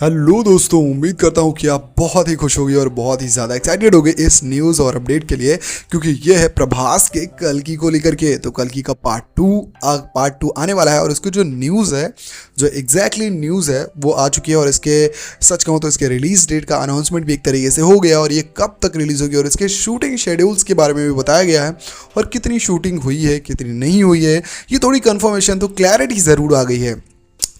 Hello दोस्तों, उम्मीद करता हूँ कि आप बहुत ही खुश होंगे और बहुत ही ज़्यादा एक्साइटेड होंगे इस न्यूज़ और अपडेट के लिए, क्योंकि ये है प्रभास के कल्कि को लेकर के। तो कल्कि का पार्ट टू आने वाला है और इसकी जो न्यूज़ है, जो एग्जैक्टली न्यूज़ है वो आ चुकी है। और इसके सच कहूँ तो इसके रिलीज डेट का अनाउंसमेंट भी एक तरीके से हो गया और ये कब तक रिलीज़ होगी और इसके शूटिंग शेड्यूल्स के बारे में भी बताया गया है और कितनी शूटिंग हुई है कितनी नहीं हुई है, ये थोड़ी कन्फर्मेशन तो क्लैरिटी ज़रूर आ गई है।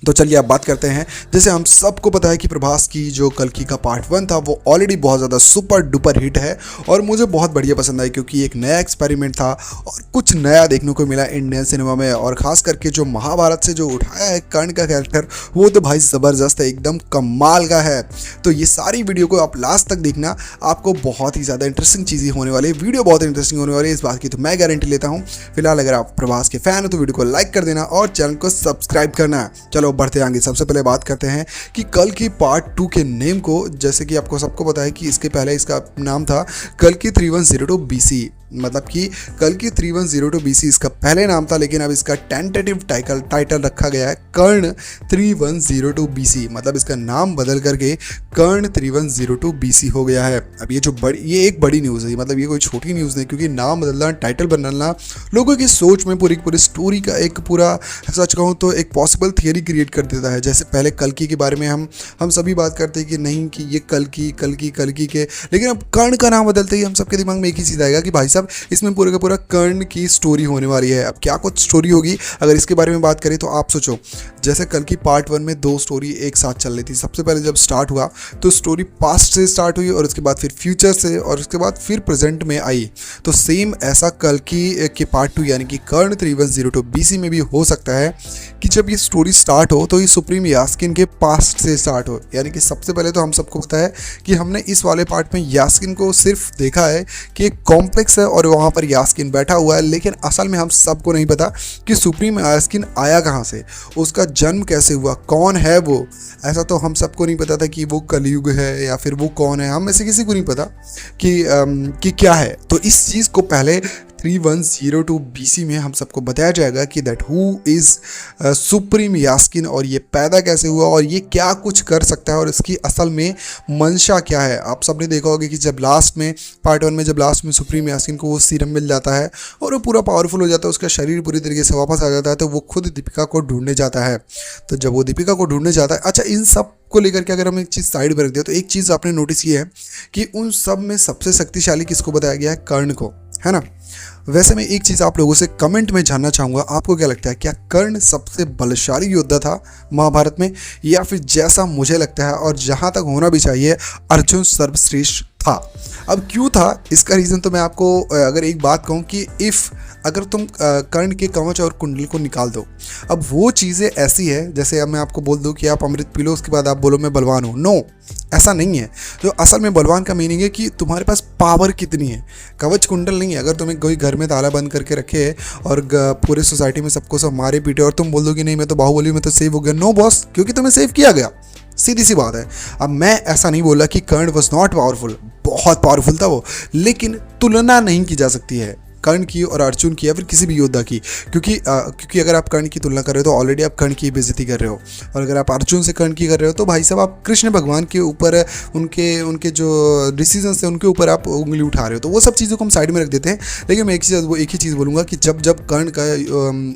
तो चलिए आप बात करते हैं। जैसे हम सबको पता है कि प्रभास की जो कल्कि का पार्ट 1 था वो ऑलरेडी बहुत ज़्यादा सुपर डुपर हिट है और मुझे बहुत बढ़िया पसंद आई, क्योंकि एक नया एक्सपेरिमेंट था और कुछ नया देखने को मिला इंडियन सिनेमा में। और ख़ास करके जो महाभारत से जो उठाया है कर्ण का कैरेक्टर, वो तो भाई ज़बरदस्त है, एकदम कमाल का है। तो ये सारी वीडियो को आप लास्ट तक देखना, आपको बहुत ही ज़्यादा इंटरेस्टिंग चीज़ें होने वाली है। वीडियो बहुत इंटरेस्टिंग होने वाली है, इस बात की तो मैं गारंटी लेता हूँ। फिलहाल अगर आप प्रभास के फ़ैन हो तो वीडियो को लाइक कर देना और चैनल को सब्सक्राइब करना। चलो बढ़ते आगे। सबसे पहले बात करते हैं कि कल्कि पार्ट 2 के नेम को, जैसे कि आपको सबको पता है कि इसके पहले इसका नाम था कल्कि 3102 BC, मतलब कि कल्कि 3102 BC इसका पहले नाम था, लेकिन अब इसका टेंटेटिव टाइटल रखा गया है कर्ण 3102 BC, मतलब इसका नाम बदल करके कर्ण 3102 BC हो गया है। अब ये एक बड़ी न्यूज़ है, मतलब ये कोई छोटी न्यूज़ नहीं, क्योंकि नाम बदलना, टाइटल बदलना लोगों की सोच में पूरी पूरी स्टोरी का एक पूरा, सच कहूँ तो एक पॉसिबल थियरी क्रिएट कर देता है। जैसे पहले कल्कि के बारे में हम सभी बात करते हैं कि नहीं कि ये कल्कि के, लेकिन अब कर्ण का नाम बदलते ही हम सबके दिमाग में एक ही चीज़ आएगा कि भाई साहब इसमें पूरे का पूरा कर्ण की स्टोरी होने वाली है। अब क्या कुछ स्टोरी होगी अगर इसके बारे में बात करें तो आप सोचो, जैसे कल्कि पार्ट 1 में 2 स्टोरी एक साथ चल रही थी। सबसे पहले जब स्टार्ट हुआ तो स्टोरी पास्ट से स्टार्ट हुई और उसके बाद फिर फ्यूचर से और उसके बाद फिर प्रेजेंट में आई। तो सेम ऐसा कल्कि के पार्ट 2 यानी कि कर्ण 3102 BC में भी हो सकता है कि जब ये स्टोरी स्टार्ट हो तो ये सुप्रीम यास्किन के पास्ट से स्टार्ट हो। यानी कि सबसे पहले तो हम सबको पता है कि हमने इस वाले पार्ट में यास्किन को सिर्फ देखा है कि एक कॉम्प्लेक्स है और वहाँ पर यास्किन बैठा हुआ है, लेकिन असल में हम सबको नहीं पता कि सुप्रीम यास्किन आया कहाँ से, उसका जन्म कैसे हुआ, कौन है वो। ऐसा तो हम सबको नहीं पता था कि वो कलयुग है या फिर वो कौन है, हम में से किसी को नहीं पता कि क्या है। तो इस चीज़ को पहले 3102 BC में हम सबको बताया जाएगा कि दैट हु इज़ सुप्रीम यास्किन, और ये पैदा कैसे हुआ और ये क्या कुछ कर सकता है और इसकी असल में मंशा क्या है। आप सबने देखा होगा कि जब लास्ट में पार्ट 1 में जब लास्ट में सुप्रीम यास्किन को वो सीरम मिल जाता है और वो पूरा पावरफुल हो जाता है, उसका शरीर पूरी तरीके से वापस आ जाता है, तो वो खुद दीपिका को ढूंढने जाता है। तो जब वो दीपिका को ढूंढने जाता है, अच्छा इन सब को लेकर के अगर हम एक चीज़ साइड पर रख दिया तो एक चीज़ आपने नोटिस की है कि उन सब में सबसे शक्तिशाली किसको बताया गया है, कर्ण को, है ना। वैसे मैं एक चीज़ आप लोगों से कमेंट में जानना चाहूँगा, आपको क्या लगता है, क्या कर्ण सबसे बलशाली योद्धा था महाभारत में, या फिर जैसा मुझे लगता है और जहाँ तक होना भी चाहिए अर्जुन सर्वश्रेष्ठ था। अब क्यों था इसका रीज़न तो मैं आपको अगर एक बात कहूँ कि अगर तुम कर्ण के कवच और कुंडल को निकाल दो, अब वो चीज़ें ऐसी है जैसे अब मैं आपको बोल दूँ कि आप अमृत पी लो उसके बाद आप बोलो मैं बलवान हूँ। नो, ऐसा नहीं है। तो असल में बलवान का मीनिंग है कि तुम्हारे पास पावर कितनी है, कवच कुंडल नहीं है। अगर तुम्हें कोई घर में ताला बंद करके रखे और पूरे सोसाइटी में सबको सब मारे पीटे और तुम बोल दो कि नहीं मैं तो बाहुबली में तो सेव हो गया, नो बॉस, क्योंकि तुम्हें सेव किया गया, सीधी सी बात है। अब मैं ऐसा नहीं बोला कि कर्ण वॉज नॉट पावरफुल, बहुत पावरफुल था वो, लेकिन तुलना नहीं की जा सकती है कर्ण की और अर्जुन की या फिर किसी भी योद्धा की, क्योंकि अगर आप कर्ण की तुलना कर रहे हो तो ऑलरेडी आप कर्ण की बेइज्जती कर रहे हो, और अगर आप अर्जुन से कर्ण की कर रहे हो तो भाई साहब आप कृष्ण भगवान के ऊपर उनके जो डिसीजंस हैं उनके ऊपर आप उंगली उठा रहे हो। तो वो सब चीज़ों को हम साइड में रख देते हैं। लेकिन मैं एक ही चीज़ बोलूँगा कि जब कर्ण का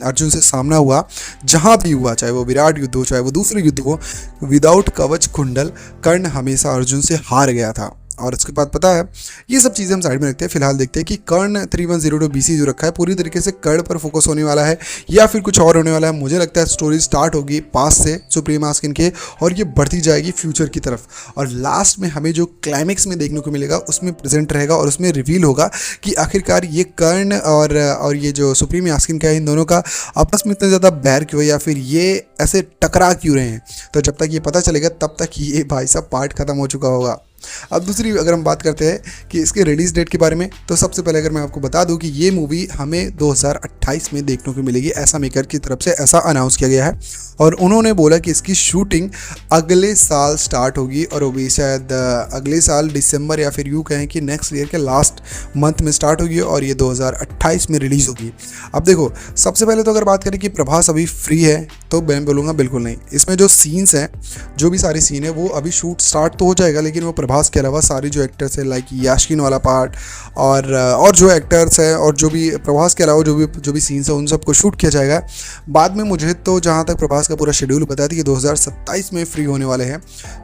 अर्जुन से सामना हुआ, जहाँ भी हुआ, चाहे वो विराट युद्ध हो चाहे वो दूसरे युद्ध हो, विदाउट कवच कुंडल कर्ण हमेशा अर्जुन से हार गया था। और उसके बाद पता है ये सब चीज़ें हम साइड में रखते हैं। फिलहाल देखते हैं कि कर्ण 3102 BC जो रखा है पूरी तरीके से कर्ण पर फोकस होने वाला है या फिर कुछ और होने वाला है। मुझे लगता है स्टोरी स्टार्ट होगी पास्ट से सुप्रीम यास्किन के और ये बढ़ती जाएगी फ्यूचर की तरफ, और लास्ट में हमें जो क्लाइमेक्स में देखने को मिलेगा उसमें प्रेजेंट रहेगा और उसमें रिवील होगा कि आखिरकार ये कर्ण और ये जो सुप्रीम यास्किन का है, इन दोनों का आपस में इतना ज़्यादा बैर क्यों है या फिर ये ऐसे टकरा क्यों रहे हैं। तो जब तक ये पता चलेगा तब तक ये भाई साहब पार्ट खत्म हो चुका होगा। अब दूसरी अगर हम बात करते हैं कि इसके रिलीज़ डेट के बारे में, तो सबसे पहले अगर मैं आपको बता दूं कि ये मूवी हमें 2028 में देखने को मिलेगी, ऐसा मेकर की तरफ से ऐसा अनाउंस किया गया है। और उन्होंने बोला कि इसकी शूटिंग अगले साल स्टार्ट होगी और वो भी शायद अगले साल दिसंबर या फिर यूँ कहें कि नेक्स्ट ईयर के लास्ट मंथ में स्टार्ट होगी और ये 2028 में रिलीज़ होगी। अब देखो, सबसे पहले तो अगर बात करें कि प्रभास अभी फ्री है, तो मैं बोलूँगा बिल्कुल नहीं। इसमें जो सीन्स हैं, जो भी सारे सीन है, वो अभी शूट स्टार्ट तो हो जाएगा, लेकिन वो प्रभास के अलावा सारे जो एक्टर्स हैं, लाइक यास्कीन वाला पार्ट और जो एक्टर्स हैं और जो भी प्रभास के अलावा जो भी सीन्स हैं, उन सबको शूट किया जाएगा। बाद में मुझे तो जहाँ तक प्रभास का पूरा शेड्यूल बता दी कि 2027 में फ्री होने वाले हैं।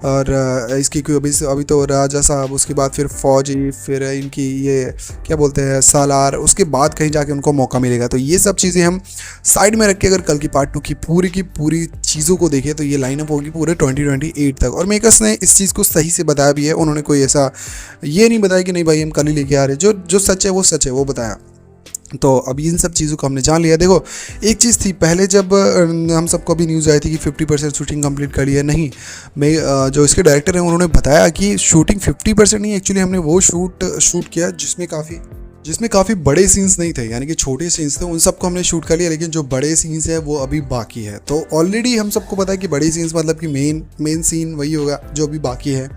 और इसकी कोई अभी तो राजा साहब, उसके बाद फिर फौजी, फिर इनकी ये क्या बोलते हैं सालार, उसके बाद कहीं जाके उनको मौका मिलेगा। तो ये सब चीज़ें हम साइड में रख के अगर कल की पार्ट 2 की पूरी चीज़ों को देखें तो ये लाइनअप होगी पूरे 2028 तक। और मेकर्स ने इस चीज़ को सही से बताया भी है। उन्होंने कोई ऐसा ये नहीं बताया कि नहीं भाई हम कल ही लेके आ रहे, जो सच है वो बताया। तो अब इन सब चीज़ों को हमने जान लिया। देखो, एक चीज़ थी पहले, जब हम सबको अभी न्यूज़ आई थी कि 50% शूटिंग कंप्लीट कर लिया, नहीं, मैं जो इसके डायरेक्टर हैं उन्होंने बताया कि शूटिंग 50% नहीं, एक्चुअली हमने वो शूट किया जिसमें काफ़ी बड़े सीन्स नहीं थे, यानी कि छोटे सीन्स थे, उन सबको हमने शूट कर लिया, लेकिन जो बड़े सीन्स है वो अभी बाकी है। तो ऑलरेडी हम सबको पता है कि बड़े सीन्स मतलब कि मेन सीन वही होगा जो अभी बाकी है।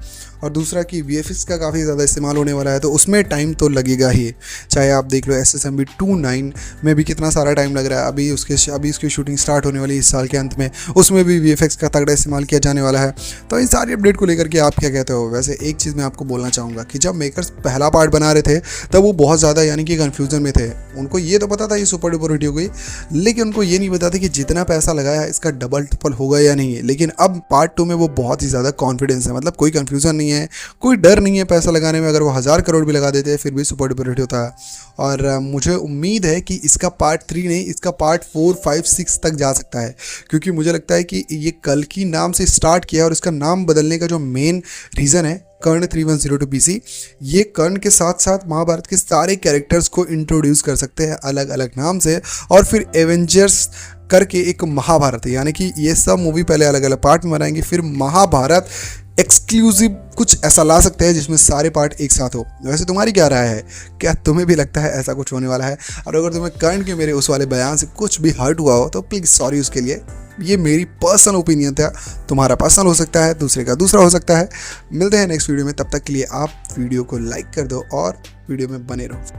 और दूसरा कि VFX का काफ़ी ज़्यादा इस्तेमाल होने वाला है, तो उसमें टाइम तो लगेगा ही। चाहे आप देख लो SSMB 29 में भी कितना सारा टाइम लग रहा है, अभी उसकी शूटिंग स्टार्ट होने वाली है इस साल के अंत में, उसमें भी VFX का तगड़ा इस्तेमाल किया जाने वाला है। तो इन सारी अपडेट को लेकर के आप क्या कहते हो? वैसे एक चीज़ मैं आपको बोलना चाहूँगा कि जब मेकर्स पहला पार्ट बना रहे थे तब वो बहुत ज़्यादा यानी कि कन्फ्यूज़न में थे। उनको ये तो पता था ये सुपर डुपर हिट हो गई, लेकिन उनको ये नहीं पता था कि जितना पैसा लगाया इसका डबल ट्रिपल होगा या नहीं है। लेकिन अब पार्ट 2 में वो बहुत ही ज़्यादा कॉन्फिडेंस है, मतलब कोई कन्फ्यूज़न नहीं है, कोई डर नहीं है पैसा लगाने में। अगर वो 1000 करोड़ भी लगा देते हैं फिर भी सुपर डुपर हिट होता है। और मुझे उम्मीद है कि इसका पार्ट 3 नहीं, इसका पार्ट 4, 5, 6 तक जा सकता है, क्योंकि मुझे लगता है कि ये कल की नाम से स्टार्ट किया और इसका नाम बदलने का जो मेन रीज़न है कर्ण 3102 BC, ये कर्ण के साथ साथ महाभारत के सारे कैरेक्टर्स को इंट्रोड्यूस कर सकते हैं अलग अलग नाम से, और फिर एवेंजर्स करके एक महाभारत है, यानी कि ये सब मूवी पहले अलग अलग पार्ट में बनाएंगे, फिर महाभारत एक्सक्लूसिव कुछ ऐसा ला सकते हैं जिसमें सारे पार्ट एक साथ हो। वैसे तुम्हारी क्या राय है? क्या तुम्हें भी लगता है ऐसा कुछ होने वाला है? और अगर तुम्हें कर्ण के मेरे उस वाले बयान से कुछ भी हर्ट हुआ हो तो प्लीज़ सॉरी उसके लिए। ये मेरी पर्सनल ओपिनियन था, तुम्हारा पर्सनल हो सकता है, दूसरे का दूसरा हो सकता है। मिलते हैं नेक्स्ट वीडियो में, तब तक के लिए आप वीडियो को लाइक कर दो और वीडियो में बने रहो।